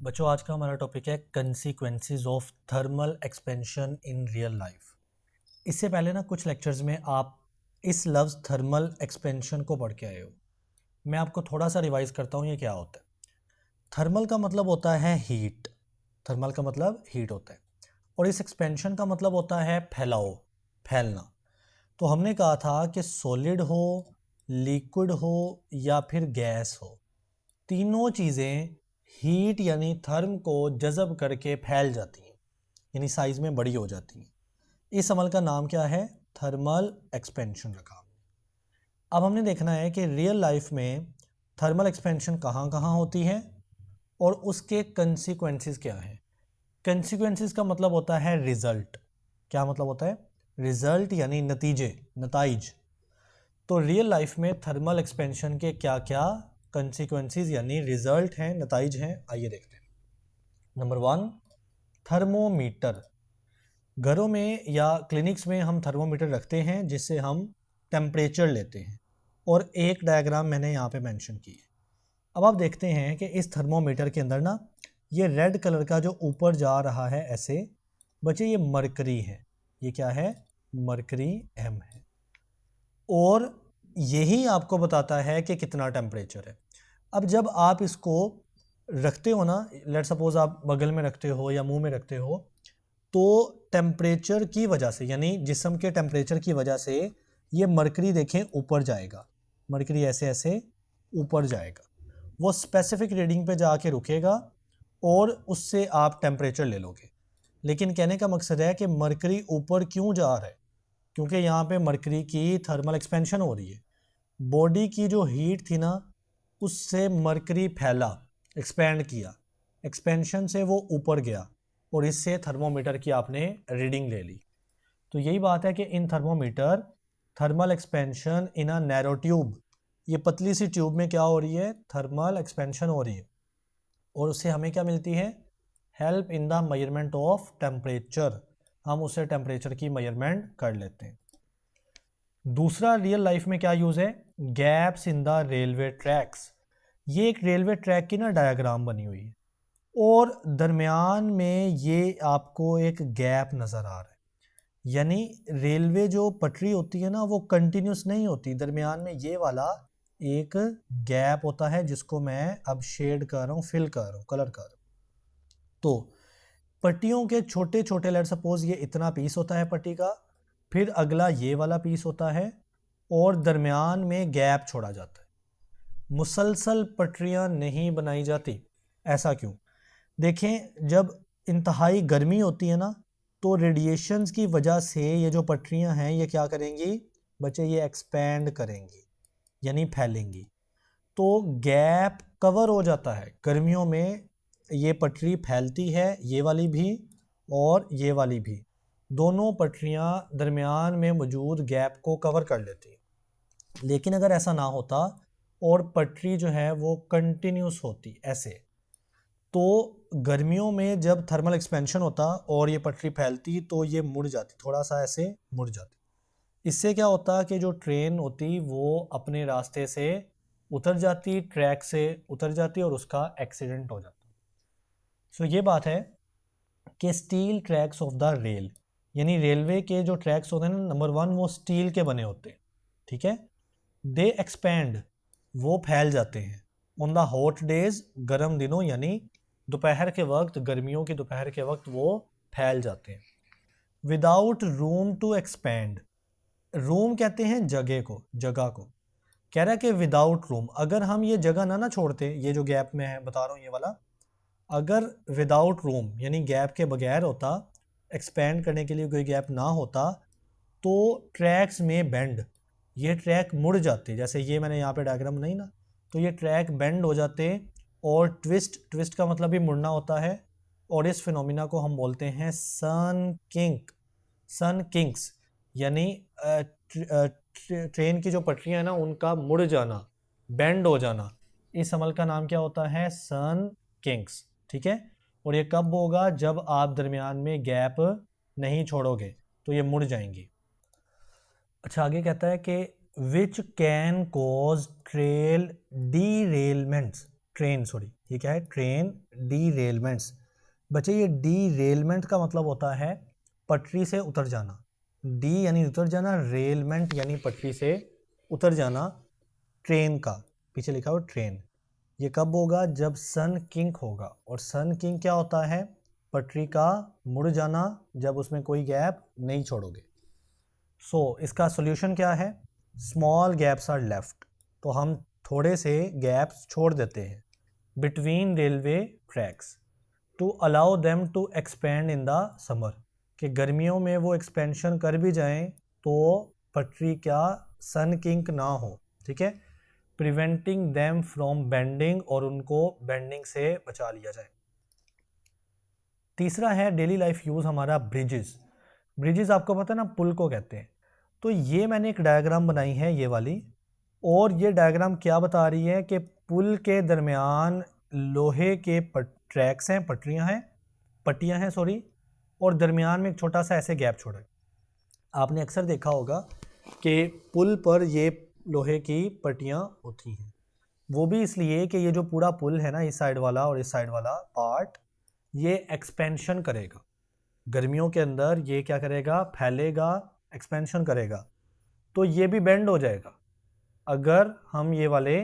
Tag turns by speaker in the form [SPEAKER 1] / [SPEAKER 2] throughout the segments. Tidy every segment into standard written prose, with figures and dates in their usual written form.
[SPEAKER 1] बच्चों आज का हमारा टॉपिक है consequences of thermal expansion in real life. इससे पहले ना कुछ लेक्चर्स में आप इस लफ्ज़ थर्मल एक्सपेंशन को पढ़ के आए हो। मैं आपको थोड़ा सा रिवाइज करता हूँ ये क्या होता है। थर्मल का मतलब होता है हीट, थर्मल का मतलब हीट होता है, और इस एक्सपेंशन का मतलब होता है फैलाओ, फैलना। तो हमने कहा था कि सॉलिड हो, लिक्विड हो या फिर गैस हो, तीनों चीज़ें हीट यानी थर्म को जज़ब करके फैल जाती हैं, यानी साइज़ में बड़ी हो जाती हैं। इस अमल का नाम क्या है? थर्मल एक्सपेंशन रखा। अब हमने देखना है कि रियल लाइफ में थर्मल एक्सपेंशन कहाँ कहाँ होती है और उसके कंसिक्वेंसेस क्या हैं। कंसिक्वेंसेस का मतलब होता है रिजल्ट। क्या मतलब होता है? रिजल्ट यानी नतीजे, नताइज। तो रियल लाइफ में थर्मल एक्सपेंशन के क्या क्या कंसिक्वेंसेस यानी रिजल्ट हैं, नताइज हैं, आइए देखते हैं। Number 1, thermometer. घरों में या क्लिनिक्स में हम थर्मोमीटर रखते हैं जिससे हम टेम्परेचर लेते हैं, और एक डायग्राम मैंने यहाँ पे मेंशन की है। अब आप देखते हैं कि इस थर्मोमीटर के अंदर ना ये रेड कलर का जो ऊपर जा रहा है ऐसे, बच्चे ये मरकरी है। ये क्या है? मरकरी एम है, और यही आपको बताता है कि कितना टेम्परेचर है। अब जब आप इसको रखते हो ना, लेट सपोज आप बगल में रखते हो या मुंह में रखते हो, तो टेम्परेचर की वजह से यानी जिस्म के टेम्परेचर की वजह से ये मरकरी देखें ऊपर जाएगा, मरकरी ऐसे ऐसे ऊपर जाएगा, वो स्पेसिफिक रीडिंग पे जाके रुकेगा और उससे आप टेम्परेचर ले लोगे। लेकिन कहने का मकसद है कि मरकरी ऊपर क्यों जा रहा है? क्योंकि यहाँ पे मरकरी की थर्मल एक्सपेंशन हो रही है। बॉडी की जो हीट थी ना, उससे मरकरी फैला, एक्सपेंड किया, एक्सपेंशन से वो ऊपर गया और इससे थर्मोमीटर की आपने रीडिंग ले ली। तो यही बात है कि in thermometer thermal expansion in a narrow tube, ये पतली सी ट्यूब में क्या हो रही है? थर्मल एक्सपेंशन हो रही है, और उससे हमें क्या मिलती है? Help in the measurement of temperature. हम उससे टेम्परेचर की मेजरमेंट कर लेते हैं। दूसरा रियल लाइफ में क्या यूज़ है? Gaps in the railway tracks. ये एक रेलवे ट्रैक की ना डायग्राम बनी हुई है, और दरमियान में ये आपको एक गैप नज़र आ रहा है। यानी रेलवे जो पटरी होती है ना, वो कंटिन्यूस नहीं होती, दरमियान में ये वाला एक गैप होता है जिसको मैं अब शेड कर रहा हूँ, फिल कर रहा हूँ, कलर कर रहा हूँ। तो पट्टियों के छोटे छोटे, लेट सपोज ये इतना पीस होता है पट्टी का, फिर अगला ये वाला पीस होता है, और दरमियान में गैप छोड़ा जाता है। मुसलसल पटरियां नहीं बनाई जाती। ऐसा क्यों? देखें, जब इंतहाई गर्मी होती है ना, तो रेडिएशंस की वजह से ये जो पटरियां हैं ये क्या करेंगी बच्चे? ये एक्सपेंड करेंगी यानी फैलेंगी। तो गैप कवर हो जाता है गर्मियों में, ये पटरी फैलती है, ये वाली भी और ये वाली भी, दोनों पटरियां दरमियान में मौजूद गैप को कवर कर लेती हैं। लेकिन अगर ऐसा ना होता और पटरी जो है वो कंटिन्यूस होती ऐसे, तो गर्मियों में जब थर्मल एक्सपेंशन होता और ये पटरी फैलती तो ये मुड़ जाती, थोड़ा सा ऐसे मुड़ जाती। इससे क्या होता कि जो ट्रेन होती वो अपने रास्ते से उतर जाती, ट्रैक से उतर जाती और उसका एक्सीडेंट हो जाता। सो ये बात है कि steel tracks of the rail, यानी रेलवे के जो ट्रैक्स होते हैं ना, नंबर 1 वो स्टील के बने होते हैं, ठीक है। दे एक्सपैंड, वो फैल जाते हैं। ऑन द हॉट डेज, गर्म दिनों यानी दोपहर के वक्त, गर्मियों की दोपहर के वक्त वो फैल जाते हैं। Without room to expand, room कहते हैं जगह को, जगह को। कह रहा है कि विदाउट रूम, अगर हम ये जगह ना छोड़ते, ये जो गैप में है बता रहा हूँ ये वाला, अगर विदाउट रूम यानी गैप के बगैर होता, एक्सपेंड करने के लिए कोई गैप ना होता, तो ट्रैक्स में बेंड, ये ट्रैक मुड़ जाते, जैसे ये मैंने यहाँ पे डायग्राम नहीं ना, तो ये ट्रैक बेंड हो जाते, और ट्विस्ट, ट्विस्ट का मतलब भी मुड़ना होता है, और इस फिनोमिना को हम बोलते हैं सन किंक, सन किंग्स, यानी ट्रेन की जो पटरियां हैं ना उनका मुड़ जाना, बेंड हो जाना, इस अमल का नाम क्या होता है? सन किंग्स, ठीक है। और ये कब होगा? जब आप दरमियान में गैप नहीं छोड़ोगे तो ये मुड़ जाएंगी। अच्छा, आगे कहता है कि which can cause trail derailments. Train, sorry ये क्या है, ट्रेन डीरेलमेंट्स। बच्चे ये डीरेलमेंट का मतलब होता है पटरी से उतर जाना। डी यानी उतर जाना, रेलमेंट यानी पटरी से उतर जाना ट्रेन का, पीछे लिखा हो ट्रेन। ये कब होगा, जब सन किंक होगा। और सन किंक क्या होता है, पटरी का मुड़ जाना, जब उसमें कोई गैप नहीं छोड़ोगे। सो इसका सोल्यूशन क्या है, स्मॉल गैप्स आर लेफ्ट, तो हम थोड़े से गैप्स छोड़ देते हैं between railway tracks to allow them to expand in the summer, कि गर्मियों में वो एक्सपेंशन कर भी जाएं तो पटरी क्या सन किंक ना हो, ठीक है, प्रिवेंटिंग देम फ्रॉम बेंडिंग, और उनको बेंडिंग से बचा लिया जाए। तीसरा है डेली लाइफ यूज़ हमारा ब्रिजेस। ब्रिजेस आपको पता है ना, पुल को कहते हैं। तो ये मैंने एक डायग्राम बनाई है ये वाली, और ये डायग्राम क्या बता रही है कि पुल के दरमियान लोहे के ट्रैक्स हैं, पट्टियाँ हैं सॉरी, और दरमियान में एक छोटा सा ऐसे गैप छोड़ा है। आपने अक्सर देखा होगा कि पुल पर ये लोहे की पट्टियाँ होती हैं, वो भी इसलिए कि ये जो पूरा पुल है ना, इस साइड वाला और इस साइड वाला पार्ट, ये एक्सपेंशन करेगा गर्मियों के अंदर, ये क्या करेगा, फैलेगा, एक्सपेंशन करेगा, तो ये भी बेंड हो जाएगा अगर हम ये वाले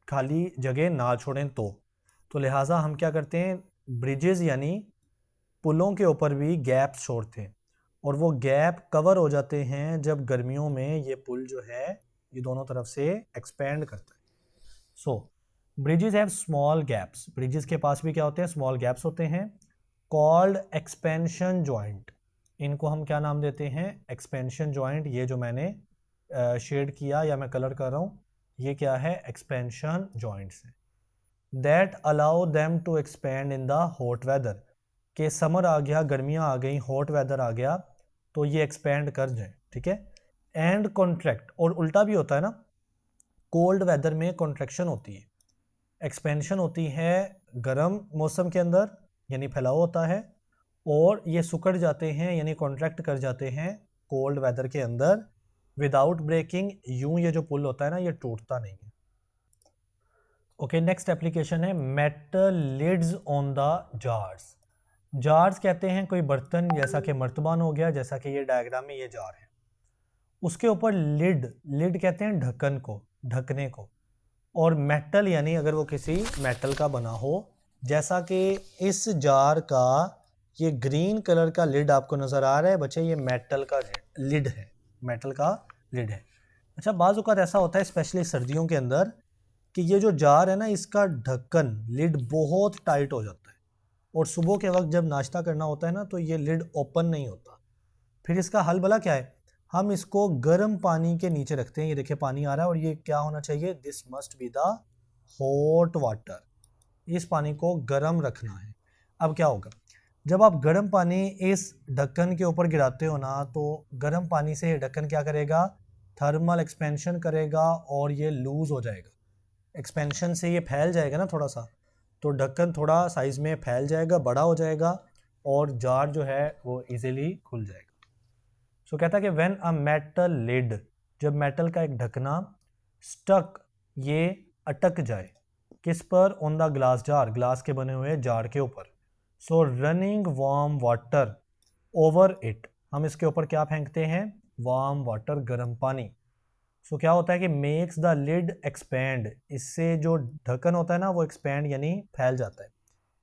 [SPEAKER 1] खाली जगह ना छोड़ें तो लिहाजा हम क्या करते हैं, ब्रिजेस यानी पुलों के ऊपर भी गैप्स छोड़ते हैं, और वो गैप कवर हो जाते हैं जब गर्मियों में ये पुल जो है ये दोनों तरफ से एक्सपेंड करता है। So bridges have small gaps, bridges के पास भी क्या होते हैं, स्मॉल गैप्स होते हैं, कॉल्ड एक्सपेंशन जॉइंट। इनको हम क्या नाम देते हैं, एक्सपेंशन जॉइंट। ये जो मैंने शेड किया या मैं कलर कर रहा हूँ, ये क्या है, एक्सपेंशन जॉइंट्स है। That allow them to expand in the hot weather, के समर आ गया, गर्मियाँ आ गई, हॉट वेदर आ गया, तो ये एक्सपेंड कर जाए, ठीक है। एंड कॉन्ट्रैक्ट, और उल्टा भी होता है ना, कोल्ड वेदर में कॉन्ट्रैक्शन होती है, एक्सपेंशन होती है गर्म मौसम के अंदर यानी फैलाव होता है, और ये सिकुड़ जाते हैं यानी कॉन्ट्रैक्ट कर जाते हैं कोल्ड वेदर के अंदर विदाउट ब्रेकिंग। यूं ये जो पुल होता है ना, ये टूटता नहीं है। ओके, नेक्स्ट एप्लीकेशन है metal lids on the jars. Jars कहते हैं कोई बर्तन, जैसा कि मर्तबान हो गया, जैसा कि ये डायग्राम में ये जार है, उसके ऊपर लिड कहते हैं ढक्कन को, ढकने को, और मेटल यानी अगर वो किसी मेटल का बना हो, जैसा कि इस जार का ये ग्रीन कलर का लिड आपको नज़र आ रहा है बच्चे, ये मेटल का लिड है, मेटल का लिड है। अच्छा, बाज़ औक़ात ऐसा होता है स्पेशली सर्दियों के अंदर कि ये जो जार है ना, इसका ढक्कन लिड बहुत टाइट हो जाता है, और सुबह के वक्त जब नाश्ता करना होता है ना, तो ये लिड ओपन नहीं होता। फिर इसका हल भला क्या है, हम इसको गर्म पानी के नीचे रखते हैं। ये देखिए पानी आ रहा है, और ये क्या होना चाहिए, this must be the hot water. इस पानी को गर्म रखना है। अब क्या होगा, जब आप गर्म पानी इस ढक्कन के ऊपर गिराते हो ना, तो गर्म पानी से ये ढक्कन क्या करेगा, थर्मल एक्सपेंशन करेगा, और ये लूज हो जाएगा। एक्सपेंशन से ये फैल जाएगा ना थोड़ा सा, तो ढक्कन थोड़ा साइज में फैल जाएगा, बड़ा हो जाएगा, और जार जो है वो इजीली खुल जाएगा। सो कहता है कि व्हेन अ मेटल लिड, जब मेटल का एक ढकना स्टक, ये अटक जाए, किस पर, on the glass jar, glass के बने हुए जार के ऊपर, सो running warm water over it, हम इसके ऊपर क्या फेंकते हैं, वार्म वाटर, गर्म पानी। सो क्या होता है कि मेक्स द लिड एक्सपेंड, इससे जो ढक्कन होता है ना वो एक्सपेंड यानी फैल जाता है,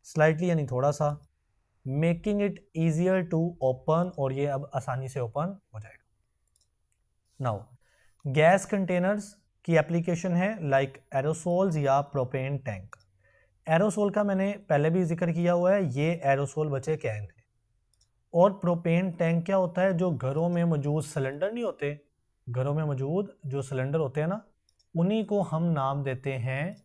[SPEAKER 1] स्लाइटली यानी थोड़ा सा, making it easier to open, और ये अब आसानी से ओपन हो जाएगा। नाउ गैस कंटेनर्स की एप्लीकेशन है लाइक एरोसोल्स या प्रोपेन टैंक। एरोसोल का मैंने पहले भी जिक्र किया हुआ है, ये एरोसोल बचे कैन है। और प्रोपेन टैंक क्या होता है, जो घरों में मौजूद सिलेंडर नहीं होते, घरों में मौजूद जो सिलेंडर होते हैं ना, उन्हीं को हम नाम देते हैं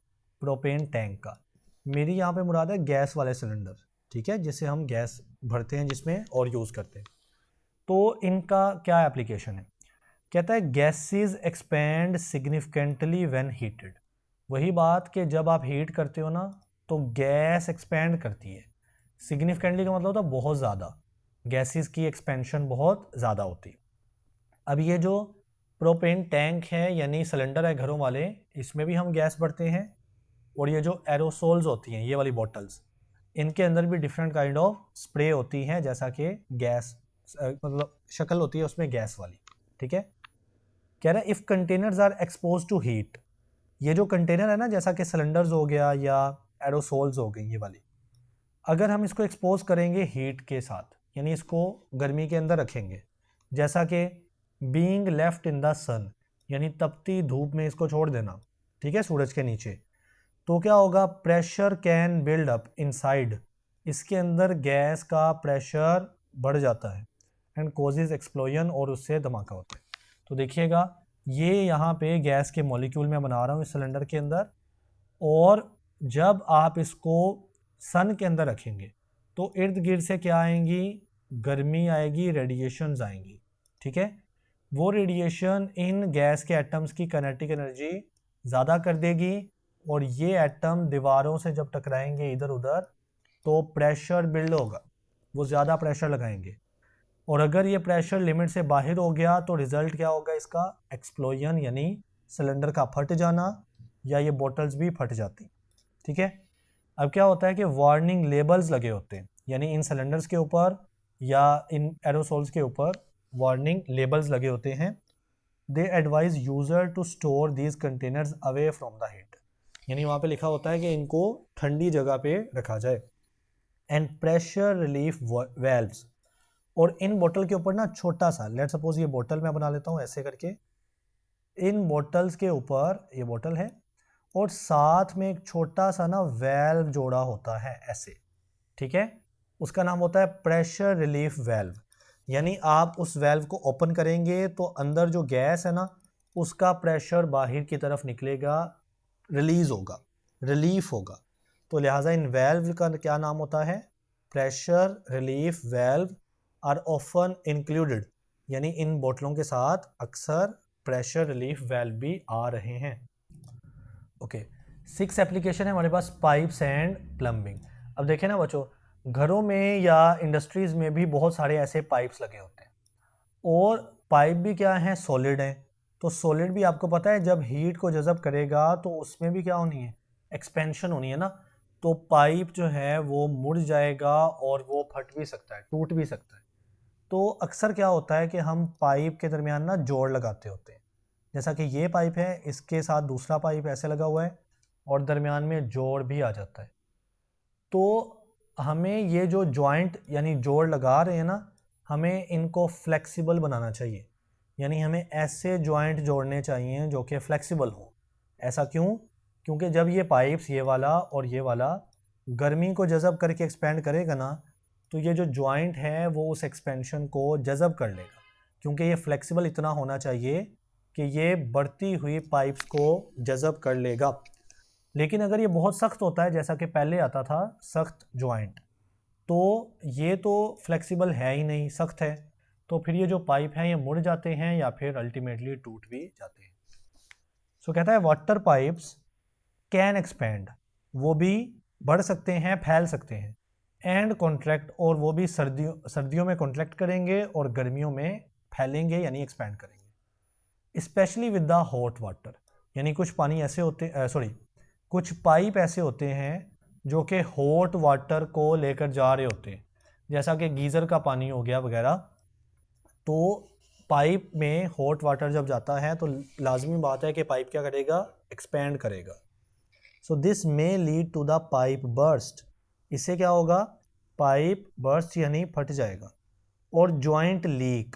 [SPEAKER 1] प्रोपेन टैंक का। मेरी यहाँ पे मुराद है गैस वाले सिलेंडर, ठीक है, जिससे हम गैस भरते हैं जिसमें और यूज़ करते हैं। तो इनका क्या एप्लीकेशन है, कहता है gases expand significantly when heated. वही बात कि जब आप हीट करते हो ना, तो गैस एक्सपेंड करती है। सिग्निफिकेंटली का मतलब होता है बहुत ज़्यादा, गैसेस की एक्सपेंशन बहुत ज़्यादा होती है। अब ये जो प्रोपेन टैंक है यानी सिलेंडर है घरों वाले, इसमें भी हम गैस भरते हैं, और ये जो एरोसोल्स होती हैं, ये वाली बॉटल्स, इनके अंदर भी डिफरेंट काइंड ऑफ स्प्रे होती हैं, जैसा कि गैस मतलब शक्ल होती है उसमें गैस वाली। ठीक है, कह रहा है if containers are expose to heat, ये जो कंटेनर है ना, जैसा कि सिलेंडर्स हो गया या एरोसोल्स हो गई ये वाली, अगर हम इसको एक्सपोज करेंगे हीट के साथ, यानी इसको गर्मी के अंदर रखेंगे, जैसा कि बीइंग लेफ्ट इन द सन, यानी तपती धूप में इसको छोड़ देना, ठीक है, सूरज के नीचे, तो क्या होगा, pressure can build up inside, इसके अंदर गैस का प्रेशर बढ़ जाता है, एंड कॉजेज एक्सप्लोजन, और उससे धमाका होता है। तो देखिएगा, ये यहाँ पे गैस के मॉलिक्यूल में बना रहा हूँ इस सिलेंडर के अंदर, और जब आप इसको सन के अंदर रखेंगे तो इर्द गिर्द से क्या आएंगी, गर्मी आएगी, रेडिएशंस आएंगी। ठीक है, वो रेडिएशन इन गैस के एटम्स की काइनेटिक एनर्जी ज़्यादा कर देगी, और ये एटम दीवारों से जब टकराएंगे इधर उधर तो प्रेशर बिल्ड होगा, वो ज़्यादा प्रेशर लगाएंगे, और अगर ये प्रेशर लिमिट से बाहर हो गया तो रिजल्ट क्या होगा इसका, एक्सप्लोजन, यानी सिलेंडर का फट जाना, या ये बॉटल्स भी फट जाती। ठीक है, अब क्या होता है कि वार्निंग लेबल्स लगे होते हैं, यानी इन सिलेंडर्स के ऊपर या इन एरोसोल्स के ऊपर वार्निंग लेबल्स लगे होते हैं। They advise user to store these containers away from the heat, यानी वहाँ पे लिखा होता है कि इनको ठंडी जगह पे रखा जाए। एंड प्रेशर रिलीफ वेल्व्स, और इन बोतल के ऊपर ना छोटा सा, लेट सपोज ये बोतल मैं बना लेता हूँ ऐसे करके, इन बोतल्स के ऊपर, ये बोतल है और साथ में एक छोटा सा ना वेल्व जोड़ा होता है ऐसे। ठीक है, उसका नाम होता है प्रेशर रिलीफ वेल्व, यानी आप उस वेल्व को ओपन करेंगे तो अंदर जो गैस है ना, उसका प्रेशर बाहर की तरफ निकलेगा, रिलीज होगा, रिलीफ होगा, तो लिहाजा इन वेल्व का क्या नाम होता है, pressure relief valve are often included, यानी इन बोतलों के साथ अक्सर प्रेशर रिलीफ वेल्व भी आ रहे हैं। ओके, 6 एप्लीकेशन है हमारे पास, पाइप्स एंड प्लम्बिंग। अब देखें ना बच्चों, घरों में या इंडस्ट्रीज़ में भी बहुत सारे ऐसे पाइप्स लगे होते हैं, और पाइप भी क्या हैं, सॉलिड हैं। तो सॉलिड भी आपको पता है जब हीट को जज़ब करेगा तो उसमें भी क्या होनी है, एक्सपेंशन होनी है ना, तो पाइप जो है वो मुड़ जाएगा और वो फट भी सकता है, टूट भी सकता है। तो अक्सर क्या होता है कि हम पाइप के दरमियान ना जोड़ लगाते होते हैं, जैसा कि ये पाइप है, इसके साथ दूसरा पाइप ऐसे लगा हुआ है और दरमियान में जोड़ भी आ जाता है। तो हमें ये जो जॉइंट यानी जोड़ लगा रहे हैं ना, हमें इनको फ्लेक्सिबल बनाना चाहिए, यानी हमें ऐसे जॉइंट जोड़ने चाहिए जो कि फ्लेक्सिबल हो। ऐसा क्यों, क्योंकि जब ये पाइप्स, ये वाला और ये वाला, गर्मी को जज़ब करके एक्सपेंड करेगा ना, तो ये जो जॉइंट है वो उस एक्सपेंशन को जज़ब कर लेगा, क्योंकि ये फ्लेक्सिबल इतना होना चाहिए कि ये बढ़ती हुई पाइप्स को जज़ब कर लेगा। लेकिन अगर ये बहुत सख्त होता है, जैसा कि पहले आता था सख्त जॉइंट, तो ये तो फ्लेक्सिबल है ही नहीं, सख्त है, तो फिर ये जो पाइप हैं ये मुड़ जाते हैं या फिर अल्टीमेटली टूट भी जाते हैं। सो कहता है वाटर पाइप्स कैन एक्सपेंड, वो भी बढ़ सकते हैं, फैल सकते हैं, एंड कॉन्ट्रैक्ट, और वो भी सर्दियों में कॉन्ट्रैक्ट करेंगे और गर्मियों में फैलेंगे यानी एक्सपेंड करेंगे। Specially with the hot water, यानी कुछ पानी ऐसे होते कुछ पाइप ऐसे होते हैं जो कि हॉट वाटर को लेकर जा रहे होते हैं, जैसा कि गीज़र का पानी हो गया वगैरह। तो पाइप में हॉट वाटर जब जाता है तो लाजमी बात है कि पाइप क्या करेगा, एक्सपेंड करेगा। So this may lead to the pipe burst, इससे क्या होगा, पाइप बर्स्ट यानी फट जाएगा, और जॉइंट लीक,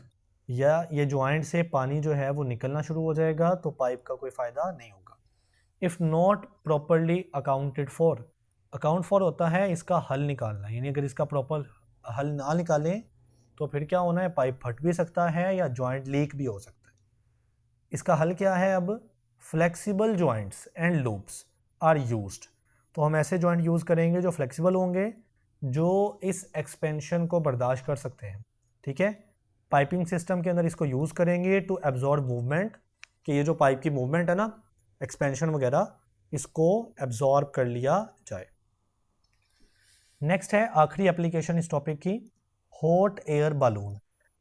[SPEAKER 1] या ये जॉइंट से पानी जो है वो निकलना शुरू हो जाएगा, तो पाइप का कोई फ़ायदा नहीं होगा। If not properly accounted for, account for होता है इसका हल निकालना, यानी अगर इसका प्रॉपर हल ना निकालें तो फिर क्या होना है, पाइप फट भी सकता है या जॉइंट लीक भी हो सकता है। इसका हल क्या है, अब flexible joints and loops are used, तो हम ऐसे जॉइंट यूज़ करेंगे जो फ्लेक्सिबल होंगे, जो इस एक्सपेंशन को बर्दाश्त कर सकते हैं। ठीक है, पाइपिंग सिस्टम के अंदर इसको यूज़ करेंगे टू एब्जॉर्ब मूवमेंट, कि ये जो पाइप की मूवमेंट है ना, एक्सपेंशन वगैरह, इसको एब्जॉर्ब कर लिया जाए। नेक्स्ट है आखिरी एप्लीकेशन इस टॉपिक की, हॉट एयर बलून।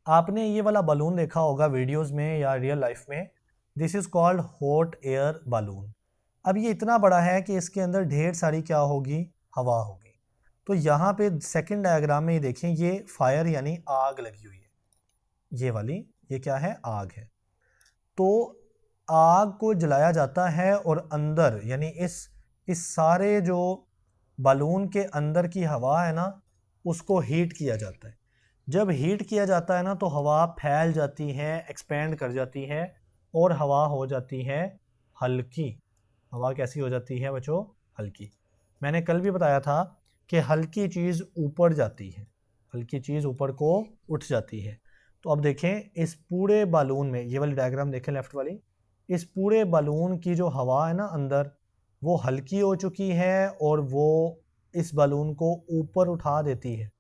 [SPEAKER 1] आपने ये वाला बलून देखा होगा वीडियोस में या रियल लाइफ में, this is called hot air balloon. अब ये इतना बड़ा है कि इसके अंदर ढेर सारी क्या होगी, हवा होगी। तो यहाँ पे सेकंड डायग्राम में ये देखें, ये फायर यानी आग लगी हुई है, ये वाली, ये क्या है, आग है। तो आग को जलाया जाता है और अंदर यानी इस सारे जो बालून के अंदर की हवा है ना, उसको हीट किया जाता है। जब हीट किया जाता है ना, तो हवा फैल जाती है, एक्सपेंड कर जाती है और हवा हो जाती है हल्की। हवा कैसी हो जाती है बच्चों, हल्की। मैंने कल भी बताया था कि हल्की चीज़ ऊपर जाती है, हल्की चीज़ ऊपर को उठ जाती है। तो अब देखें इस पूरे बालून में, ये वाली डायग्राम देखें लेफ्ट वाली, इस पूरे बालून की जो हवा है ना अंदर, वो हल्की हो चुकी है और वो इस बालून को ऊपर उठा देती है,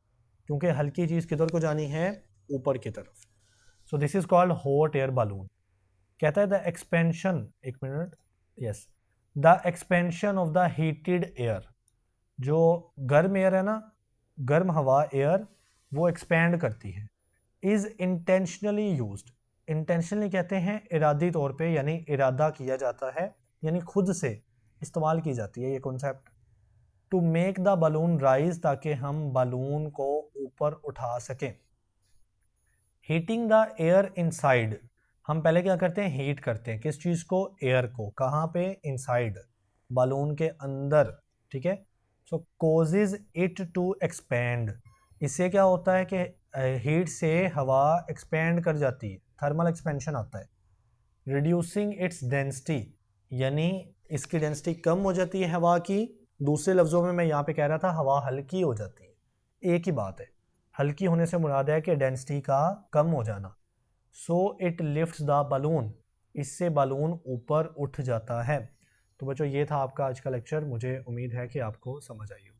[SPEAKER 1] क्योंकि हल्की चीज़ किधर को जानी है, ऊपर की तरफ। So this is called hot air balloon. कहता है द एक्सपेंशन, एक मिनट, yes, the expansion of the heated air, जो गर्म एयर है ना, गर्म हवा एयर, वो एक्सपैंड करती है, इज इंटेंशनली यूज्ड। इंटेंशनली कहते हैं इरादी तौर पे, यानी इरादा किया जाता है, यानी खुद से इस्तेमाल की जाती है ये concept, to make the balloon rise, ताकि हम बालून को ऊपर उठा सकें। हीटिंग द एयर इनसाइड, हम पहले क्या करते हैं, हीट करते हैं किस चीज़ को, एयर को। कहाँ पे, इनसाइड, बालून के अंदर, ठीक है। सो कॉजेज इट टू एक्सपैंड, इससे क्या होता है कि हीट से हवा एक्सपेंड कर जाती है, थर्मल एक्सपेंशन आता है। रिड्यूसिंग इट्स डेंसिटी, यानी इसकी डेंसिटी कम हो जाती है हवा की। दूसरे लफ्ज़ों में मैं यहाँ पे कह रहा था हवा हल्की हो जाती है, एक ही बात है। हल्की होने से मुराद है कि डेंसिटी का कम हो जाना। So it lifts the balloon, इससे बालून ऊपर उठ जाता है। तो बच्चों ये था आपका आज का लेक्चर, मुझे उम्मीद है कि आपको समझ आई हो।